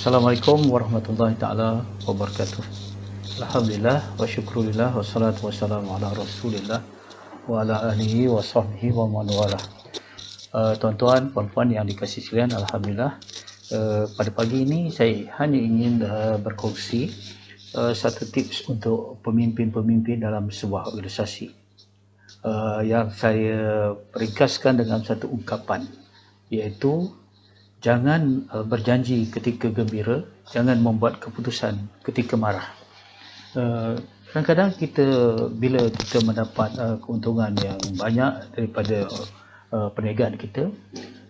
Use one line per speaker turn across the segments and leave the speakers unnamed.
Assalamualaikum warahmatullahi taala wabarakatuh. Alhamdulillah wa syukurillah wassalatu wassalamu ala Rasulillah wa ala alihi wa sahbihi wa man walah. Tuan-tuan, puan-puan yang dikasihi sekalian, alhamdulillah pada pagi ini saya hanya ingin berkongsi satu tips untuk pemimpin-pemimpin dalam sebuah organisasi yang saya ringkaskan dengan satu ungkapan, iaitu jangan berjanji ketika gembira, jangan membuat keputusan ketika marah. Kadang-kadang bila kita mendapat keuntungan yang banyak daripada perniagaan kita,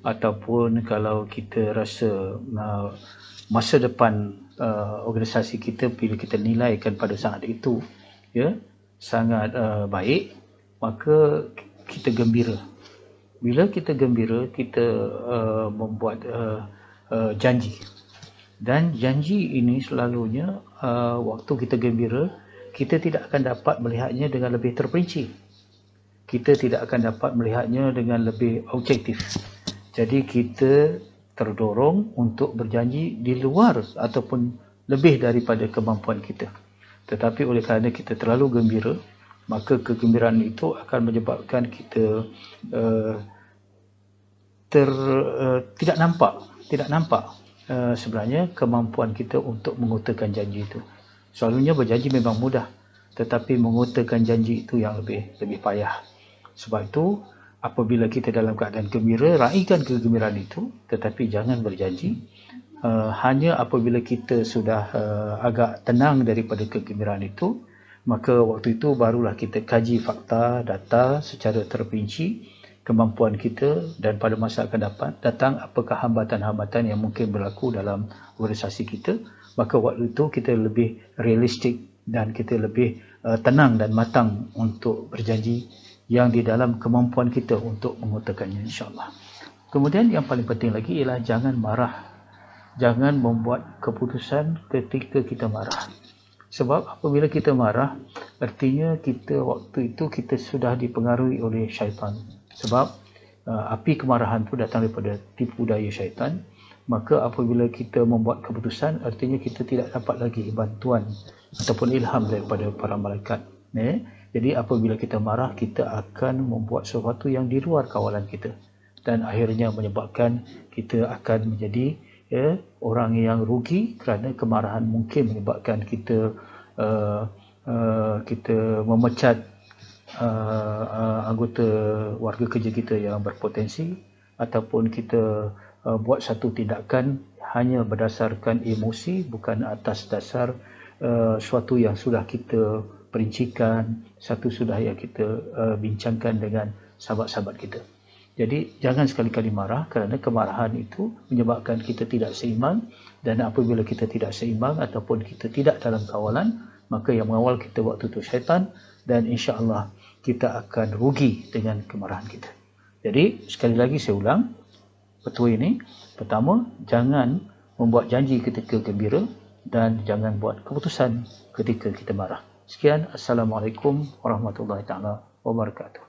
ataupun kalau kita rasa masa depan organisasi kita bila kita nilaikan pada saat itu sangat baik, maka kita gembira. Bila kita gembira, kita membuat janji. Dan janji ini selalunya waktu kita gembira, kita tidak akan dapat melihatnya dengan lebih terperinci. Kita tidak akan dapat melihatnya dengan lebih objektif. Jadi kita terdorong untuk berjanji di luar ataupun lebih daripada kemampuan kita. Tetapi oleh kerana kita terlalu gembira, maka kegembiraan itu akan menyebabkan kita tidak nampak sebenarnya kemampuan kita untuk mengutarakan janji itu. Selalunya berjanji memang mudah, tetapi mengutarakan janji itu yang lebih payah. Sebab itu apabila kita dalam keadaan gembira, raikan kegembiraan itu, tetapi jangan berjanji. Hanya apabila kita sudah agak tenang daripada kegembiraan itu, maka waktu itu barulah kita kaji fakta, data secara terperinci, kemampuan kita, dan pada masa akan datang apakah hambatan-hambatan yang mungkin berlaku dalam organisasi kita. Maka waktu itu kita lebih realistik dan kita lebih tenang dan matang untuk berjanji yang di dalam kemampuan kita untuk mengutarakannya, insyaAllah. Kemudian yang paling penting lagi ialah jangan marah. Jangan membuat keputusan ketika kita marah. Sebab apabila kita marah, artinya waktu itu kita sudah dipengaruhi oleh syaitan. Sebab api kemarahan itu datang daripada tipu daya syaitan. Maka apabila kita membuat keputusan, artinya kita tidak dapat lagi bantuan ataupun ilham daripada para malaikat. Jadi apabila kita marah, kita akan membuat sesuatu yang di luar kawalan kita. Dan akhirnya menyebabkan kita akan menjadi orang yang rugi, kerana kemarahan mungkin menyebabkan kita memecat anggota warga kerja kita yang berpotensi, ataupun kita buat satu tindakan hanya berdasarkan emosi, bukan atas dasar suatu yang sudah kita perincikan, satu sudah yang kita bincangkan dengan sahabat-sahabat kita. Jadi jangan sekali-kali marah, kerana kemarahan itu menyebabkan kita tidak seimbang, dan apabila kita tidak seimbang ataupun kita tidak dalam kawalan, maka yang mengawal kita waktu itu syaitan, dan insya-Allah kita akan rugi dengan kemarahan kita. Jadi sekali lagi saya ulang petua ini. Pertama, jangan membuat janji ketika gembira, dan jangan buat keputusan ketika kita marah. Sekian, Assalamualaikum warahmatullahi taala wabarakatuh.